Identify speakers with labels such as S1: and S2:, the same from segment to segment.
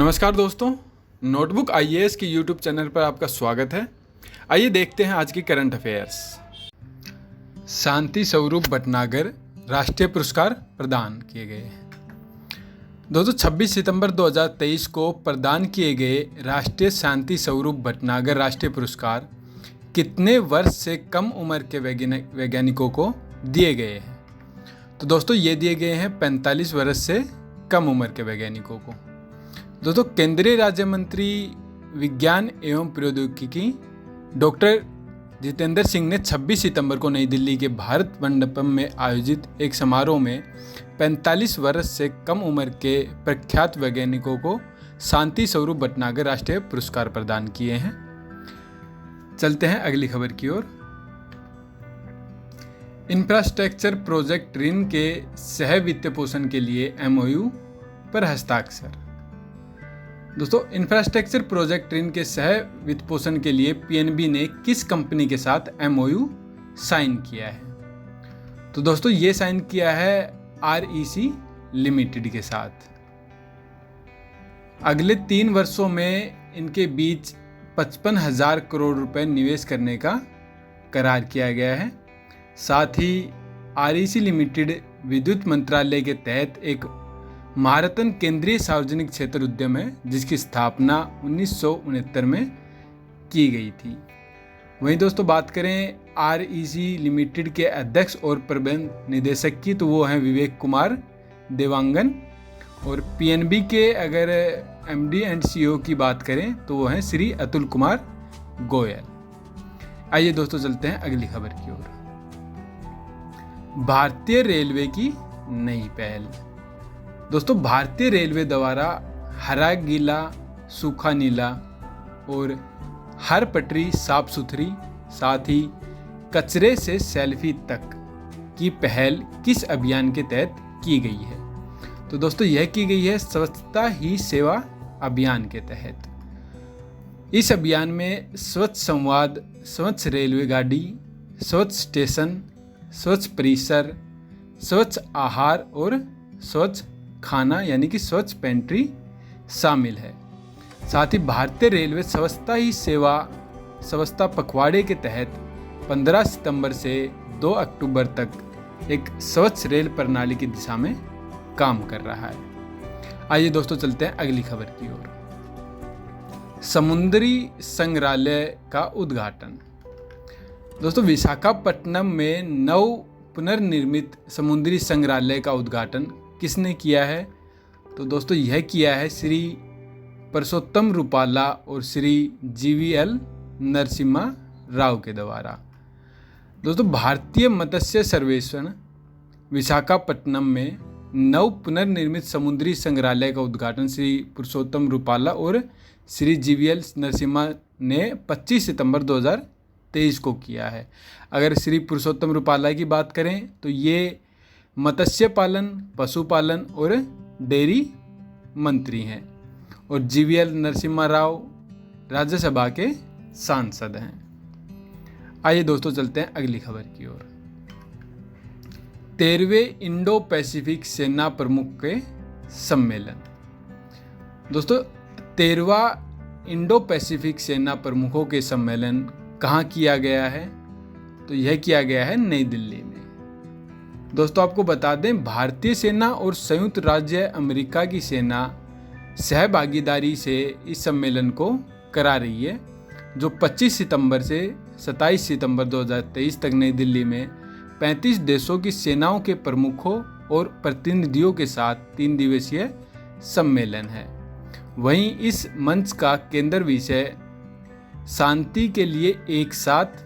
S1: नमस्कार दोस्तों, notebook IAS के यूट्यूब चैनल पर आपका स्वागत है। आइए देखते हैं आज की करंट अफेयर्स। शांति स्वरूप भटनागर राष्ट्रीय पुरस्कार प्रदान किए गए। दोस्तों 26 सितंबर 2023 को प्रदान किए गए राष्ट्रीय शांति स्वरूप भटनागर राष्ट्रीय पुरस्कार कितने वर्ष से कम उम्र के वैज्ञानिकों को दिए गए हैं? तो दोस्तों ये दिए गए हैं 45 वर्ष से कम उम्र के वैज्ञानिकों को। दोस्तों केंद्रीय राज्य मंत्री विज्ञान एवं प्रौद्योगिकी डॉक्टर जितेंद्र सिंह ने 26 सितंबर को नई दिल्ली के भारत मंडपम में आयोजित एक समारोह में 45 वर्ष से कम उम्र के प्रख्यात वैज्ञानिकों को शांति स्वरूप भटनागर राष्ट्रीय पुरस्कार प्रदान किए हैं। चलते हैं अगली खबर की ओर। इंफ्रास्ट्रक्चर प्रोजेक्ट ऋण के सह वित्त पोषण के लिए एमओयू पर हस्ताक्षर। दोस्तों इंफ्रास्ट्रक्चर प्रोजेक्ट ऋण के सह वित्त पोषण के लिए पीएनबी ने किस कंपनी के साथ एमओयू साइन किया है? तो दोस्तों ये साइन किया है आरईसी लिमिटेड के साथ। अगले 3 वर्षों में इनके बीच 55,000 करोड़ रुपए निवेश करने का करार किया गया है। साथ ही आरईसी लिमिटेड विद्युत मंत्रालय के तहत एक महारत्न केंद्रीय सार्वजनिक क्षेत्र उद्यम है जिसकी स्थापना 1969 में की गई थी। वहीं दोस्तों बात करें आरईसी लिमिटेड के अध्यक्ष और प्रबंध निदेशक की, तो वो हैं विवेक कुमार देवांगन। और पीएनबी के अगर एमडी एंड सीईओ की बात करें तो वो हैं श्री अतुल कुमार गोयल। आइए दोस्तों चलते हैं अगली खबर की ओर। भारतीय रेलवे की नई पहल। दोस्तों भारतीय रेलवे द्वारा हरा गीला सूखा नीला और हर पटरी साफ सुथरी, साथ ही कचरे से सेल्फी तक की पहल किस अभियान के तहत की गई है? तो दोस्तों यह की गई है स्वच्छता ही सेवा अभियान के तहत। इस अभियान में स्वच्छ संवाद, स्वच्छ रेलवे गाड़ी, स्वच्छ स्टेशन, स्वच्छ परिसर, स्वच्छ आहार और स्वच्छ खाना यानी कि स्वच्छ पेंट्री शामिल है। साथ ही भारतीय रेलवे स्वच्छता ही सेवा स्वच्छता पखवाड़े के तहत 15 सितंबर से 2 अक्टूबर तक एक स्वच्छ रेल प्रणाली की दिशा में काम कर रहा है। आइए दोस्तों चलते हैं अगली खबर की ओर। समुद्री संग्रहालय का उद्घाटन। दोस्तों विशाखापट्टनम में नव पुनर्निर्मित समुद्री संग्रहालय का उद्घाटन किसने किया है? तो दोस्तों यह किया है श्री परसोत्तम रूपाला और श्री जीवीएल नरसिम्हा राव के द्वारा। दोस्तों भारतीय मत्स्य सर्वेक्षण विशाखापट्टनम में नव पुनर्निर्मित समुद्री संग्रहालय का उद्घाटन श्री पुरुषोत्तम रूपाला और श्री जीवीएल नरसिम्हा ने 25 सितंबर 2023 को किया है। अगर श्री पुरुषोत्तम रूपाला की बात करें तो ये मत्स्य पालन, पशुपालन और डेयरी मंत्री हैं और जीवीएल नरसिम्हा राव राज्यसभा के सांसद हैं। आइए दोस्तों चलते हैं अगली खबर की ओर। 13वें इंडो पैसिफिक सेना प्रमुख के सम्मेलन। दोस्तों 13वां इंडो पैसिफिक सेना प्रमुखों के सम्मेलन कहाँ किया गया है? तो यह किया गया है नई दिल्ली में। दोस्तों आपको बता दें भारतीय सेना और संयुक्त राज्य अमेरिका की सेना सहभागीदारी से इस सम्मेलन को करा रही है जो 25 सितंबर से 27 सितंबर 2023 तक नई दिल्ली में 35 देशों की सेनाओं के प्रमुखों और प्रतिनिधियों के साथ 3 दिवसीय सम्मेलन है। वहीं इस मंच का केंद्र विषय शांति के लिए एक साथ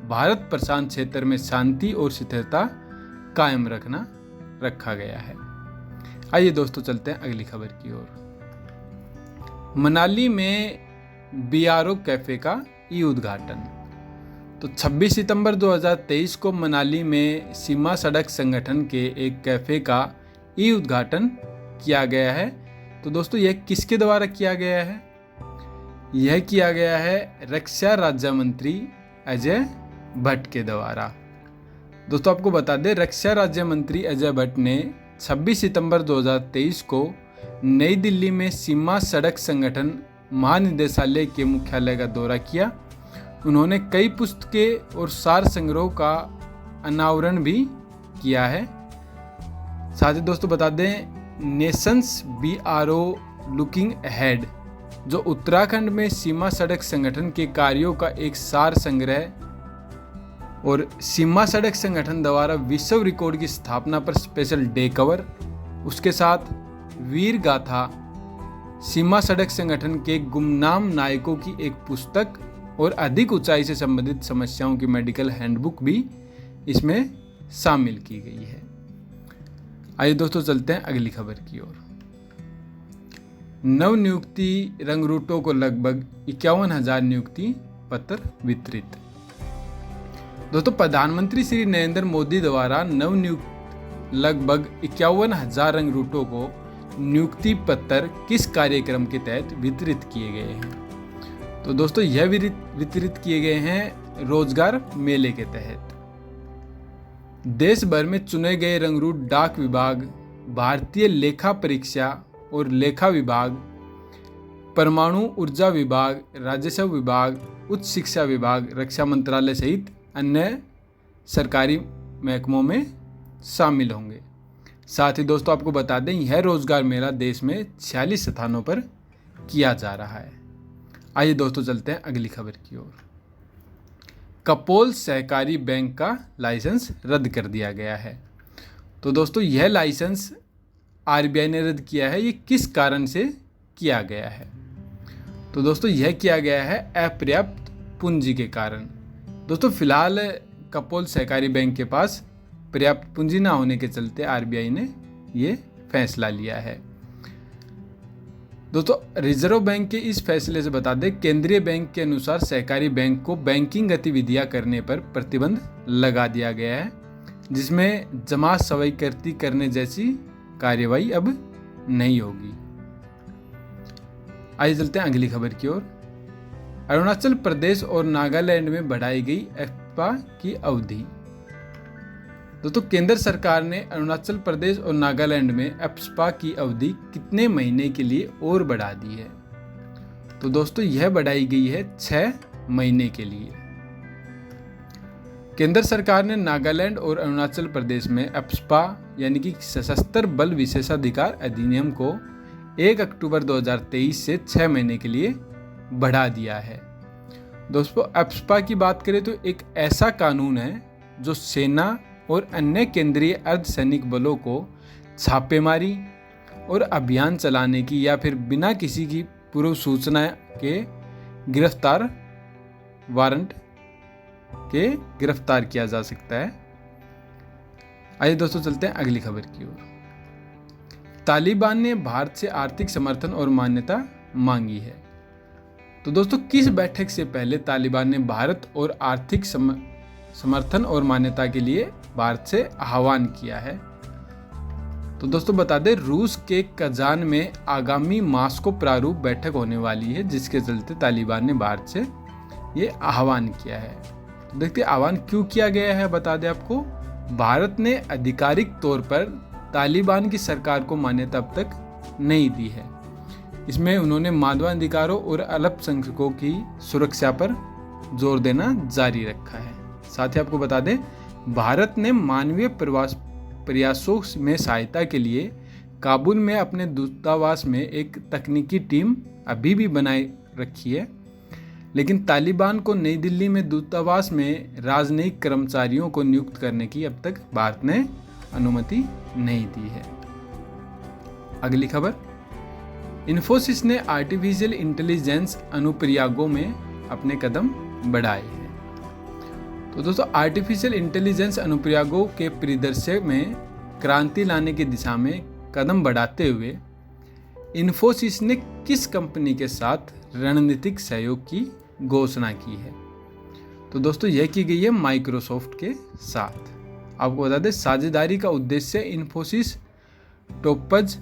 S1: भारत प्रशांत क्षेत्र में शांति और स्थिरता कायम रखा गया है। आइए दोस्तों चलते हैं अगली खबर की ओर। मनाली में बीआरओ कैफे का ई उद्घाटन। तो 26 सितंबर 2023 को मनाली में सीमा सड़क संगठन के एक कैफे का ई उद्घाटन किया गया है। तो दोस्तों यह किसके द्वारा किया गया है? यह किया गया है रक्षा राज्य मंत्री अजय भट्ट के द्वारा। दोस्तों आपको बता दें रक्षा राज्य मंत्री अजय भट्ट ने 26 सितंबर 2023 को नई दिल्ली में सीमा सड़क संगठन महानिदेशालय के मुख्यालय का दौरा किया। उन्होंने कई पुस्तकें और सार संग्रह का अनावरण भी किया है। साथ ही दोस्तों बता दें, नेशंस BRO लुकिंग अहेड, जो उत्तराखंड में सीमा सड़क संगठन के कार्यों का एक सार संग्रह और सीमा सड़क संगठन द्वारा विश्व रिकॉर्ड की स्थापना पर स्पेशल डे कवर, उसके साथ वीर गाथा, सीमा सड़क संगठन के गुमनाम नायकों की एक पुस्तक और अधिक ऊंचाई से संबंधित समस्याओं की मेडिकल हैंडबुक भी इसमें शामिल की गई है। आइए दोस्तों चलते हैं अगली खबर की ओर। नवनियुक्ति रंगरूटों को लगभग 51,000 नियुक्ति पत्र वितरित। दोस्तों प्रधानमंत्री श्री नरेंद्र मोदी द्वारा नवनियुक्त लगभग 51,000 रंगरूटों को नियुक्ति पत्र किस कार्यक्रम के तहत वितरित किए गए हैं? तो दोस्तों यह वितरित किए गए हैं रोजगार मेले के तहत। देश भर में चुने गए रंगरूट डाक विभाग, भारतीय लेखा परीक्षा और लेखा विभाग, परमाणु ऊर्जा विभाग, राजस्व विभाग, उच्च शिक्षा विभाग, रक्षा मंत्रालय सहित अन्य सरकारी महकमों में शामिल होंगे। साथ ही दोस्तों आपको बता दें, यह रोजगार मेला देश में 46 स्थानों पर किया जा रहा है। आइए दोस्तों चलते हैं अगली खबर की ओर। कपोल सहकारी बैंक का लाइसेंस रद्द कर दिया गया है। तो दोस्तों यह लाइसेंस RBI ने रद्द किया है। ये किस कारण से किया गया है? तो दोस्तों यह किया गया है अपर्याप्त पूंजी के कारण। दोस्तों फिलहाल कपोल सहकारी बैंक के पास पर्याप्त पूंजी ना होने के चलते RBI ने ये फैसला लिया है। दोस्तों रिजर्व बैंक के इस फैसले से बता दें, केंद्रीय बैंक के अनुसार सहकारी बैंक को बैंकिंग गतिविधियां करने पर प्रतिबंध लगा दिया गया है, जिसमें जमा स्वीकृति करने जैसी कार्यवाही अब नहीं होगी। आइए चलते हैं अगली खबर की ओर। अरुणाचल प्रदेश और नागालैंड में बढ़ाई गई एक्सपा की अवधि। दोस्तों केंद्र सरकार ने अरुणाचल प्रदेश और नागालैंड में एक्सपा की अवधि कितने महीने के लिए और बढ़ा दी है? तो दोस्तों यह बढ़ाई गई है 6 महीने के लिए। केंद्र सरकार ने नागालैंड और अरुणाचल प्रदेश में एक्सपा यानी कि सशस्त्र बल विशेषाधिकार अधिनियम को 1 अक्टूबर 2023 से 6 महीने के लिए बढ़ा दिया है। दोस्तों एक्सपा की बात करें तो एक ऐसा कानून है जो सेना और अन्य केंद्रीय अर्धसैनिक बलों को छापेमारी और अभियान चलाने की या फिर बिना किसी की पूर्व सूचना के वारंट के गिरफ्तार किया जा सकता है। आइए दोस्तों चलते हैं अगली खबर की ओर। तालिबान ने भारत से आर्थिक समर्थन और मान्यता मांगी है। तो दोस्तों किस बैठक से पहले तालिबान ने भारत और आर्थिक समर्थन और मान्यता के लिए भारत से आह्वान किया है? तो दोस्तों बता दें, रूस के कजान में आगामी मास्को प्रारूप बैठक होने वाली है, जिसके चलते तालिबान ने भारत से ये आह्वान किया है। तो देखते आह्वान क्यों किया गया है, बता दें आपको। भारत ने आधिकारिक तौर पर तालिबान की सरकार को मान्यता अब तक नहीं दी है। इसमें उन्होंने मानवाधिकारों और अल्पसंख्यकों की सुरक्षा पर जोर देना जारी रखा है। साथ ही आपको बता दें, भारत ने मानवीय प्रयासों में सहायता के लिए काबुल में अपने दूतावास में एक तकनीकी टीम अभी भी बनाए रखी है, लेकिन तालिबान को नई दिल्ली में दूतावास में राजनयिक कर्मचारियों को नियुक्त करने की अब तक भारत ने अनुमति नहीं दी है। अगली खबर, इन्फोसिस ने आर्टिफिशियल इंटेलिजेंस अनुप्रयोगों में अपने कदम बढ़ाए हैं। तो दोस्तों आर्टिफिशियल इंटेलिजेंस अनुप्रयोगों के परिदृश्य में क्रांति लाने की दिशा में कदम बढ़ाते हुए इन्फोसिस ने किस कंपनी के साथ रणनीतिक सहयोग की घोषणा की है? तो दोस्तों यह की गई है माइक्रोसॉफ्ट के साथ। आपको बता दें, साझेदारी का उद्देश्य Infosys Topaz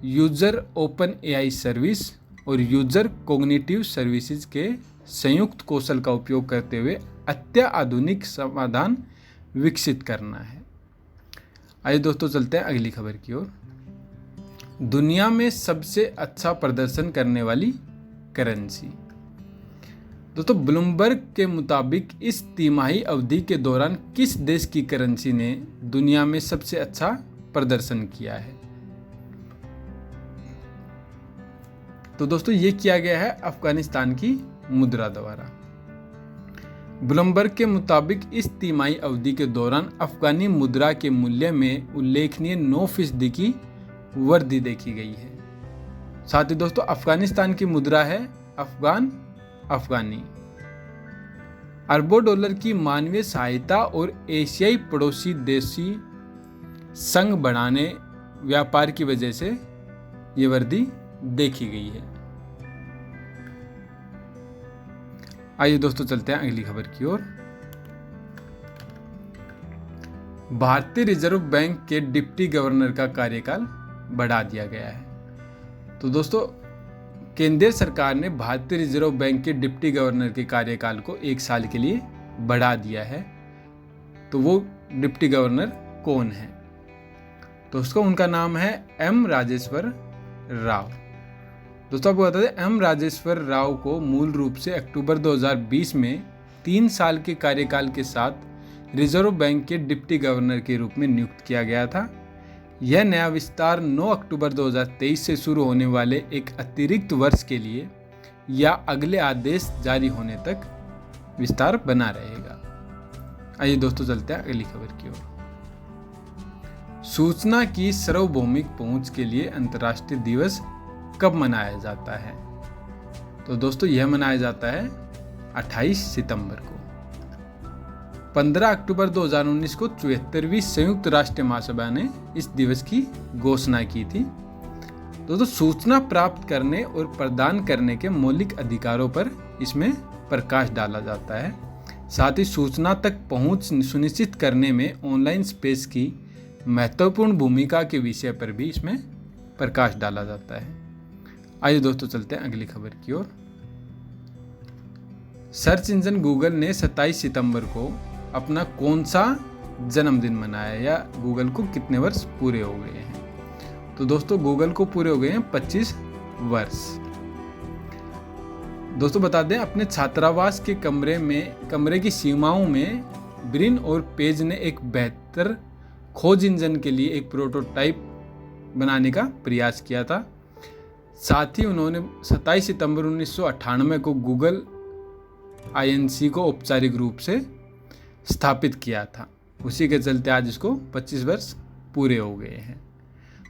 S1: Azure open AI service और यूजर कोग्निटिव सर्विसेज के संयुक्त कौशल का उपयोग करते हुए अत्याधुनिक समाधान विकसित करना है। आइए दोस्तों चलते हैं अगली खबर की ओर। दुनिया में सबसे अच्छा प्रदर्शन करने वाली करेंसी। दोस्तों ब्लूमबर्ग के मुताबिक इस तिमाही अवधि के दौरान किस देश की करेंसी ने दुनिया में सबसे अच्छा प्रदर्शन किया है? तो दोस्तों ये किया गया है अफगानिस्तान की मुद्रा द्वारा। ब्लूमबर्ग के मुताबिक इस तिमाही अवधि के दौरान अफगानी मुद्रा के मूल्य में उल्लेखनीय 9% की वृद्धि देखी गई है। साथ ही दोस्तों अफगानिस्तान की मुद्रा है अफगानी। अरबों डॉलर की मानवीय सहायता और एशियाई पड़ोसी देशी संघ बढ़ाने व्यापार की वजह से ये वृद्धि देखी गई है। आइए दोस्तों चलते हैं अगली खबर की ओर। भारतीय रिजर्व बैंक के डिप्टी गवर्नर का कार्यकाल बढ़ा दिया गया है। तो दोस्तों केंद्रीय सरकार ने भारतीय रिजर्व बैंक के डिप्टी गवर्नर के कार्यकाल को 1 साल के लिए बढ़ा दिया है। तो वो डिप्टी गवर्नर कौन है? दोस्तों उनका नाम है एम राजेश्वर राव। दोस्तों आपको बता दें एम राजेश्वर राव को मूल रूप से अक्टूबर 2020 में 3 साल के कार्यकाल के साथ रिजर्व बैंक के डिप्टी गवर्नर के रूप में नियुक्त किया गया था। यह नया विस्तार 9 अक्टूबर 2023 से शुरू होने वाले एक अतिरिक्त वर्ष के लिए या अगले आदेश जारी होने तक विस्तार बना रहेगा। आइए दोस्तों चलते हैं अगली खबर की ओर। सूचना की सार्वभौमिक पहुंच के लिए अंतर्राष्ट्रीय दिवस कब मनाया जाता है? तो दोस्तों यह मनाया जाता है 28 सितंबर को। 15 अक्टूबर 2019 को 74वीं संयुक्त राष्ट्र महासभा ने इस दिवस की घोषणा की थी। दोस्तों सूचना प्राप्त करने और प्रदान करने के मौलिक अधिकारों पर इसमें प्रकाश डाला जाता है। साथ ही सूचना तक पहुंच सुनिश्चित करने में ऑनलाइन स्पेस की महत्वपूर्ण भूमिका के विषय पर भी इसमें प्रकाश डाला जाता है। आइए दोस्तों चलते हैं अगली खबर की ओर। सर्च इंजन गूगल ने 27 सितंबर को अपना कौन सा जन्मदिन मनाया या गूगल को कितने वर्ष पूरे हो गए हैं? तो दोस्तों गूगल को पूरे हो गए हैं 25 वर्ष। दोस्तों बता दें अपने छात्रावास के कमरे की सीमाओं में ब्रिन और पेज ने एक बेहतर खोज इंजन के लिए एक प्रोटोटाइप बनाने का प्रयास किया था। साथ ही उन्होंने 27 सितंबर 1998 को गूगल INC को औपचारिक रूप से स्थापित किया था। उसी के चलते आज इसको 25 वर्ष पूरे हो गए हैं।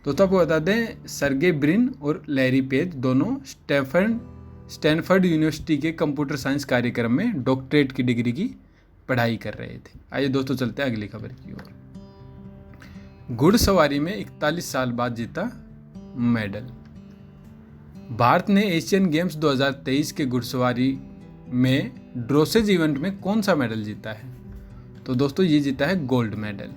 S1: तो आपको बता दें सर्गे ब्रिन और लैरी पेज दोनों स्टैनफोर्ड यूनिवर्सिटी के कंप्यूटर साइंस कार्यक्रम में डॉक्टरेट की डिग्री की पढ़ाई कर रहे थे। आइए दोस्तों चलते हैं अगली खबर की ओर। घुड़सवारी में 41 साल बाद जीता मेडल। भारत ने एशियन गेम्स 2023 के घुड़सवारी में ड्रोसेज इवेंट में कौन सा मेडल जीता है? तो दोस्तों ये जीता है गोल्ड मेडल।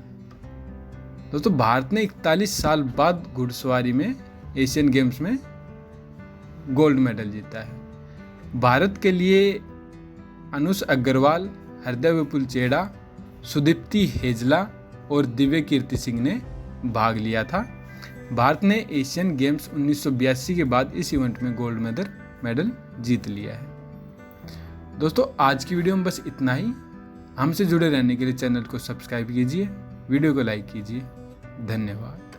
S1: दोस्तों भारत ने 41 साल बाद घुड़सवारी में एशियन गेम्स में गोल्ड मेडल जीता है। भारत के लिए अनुष अग्रवाल, हृदय विपुल चेड़ा, सुदीप्ति हेजला और दिव्य कीर्ति सिंह ने भाग लिया था। भारत ने एशियन गेम्स 1982 के बाद इस इवेंट में गोल्ड मेडल जीत लिया है। दोस्तों आज की वीडियो में बस इतना ही। हमसे जुड़े रहने के लिए चैनल को सब्सक्राइब कीजिए, वीडियो को लाइक कीजिए। धन्यवाद।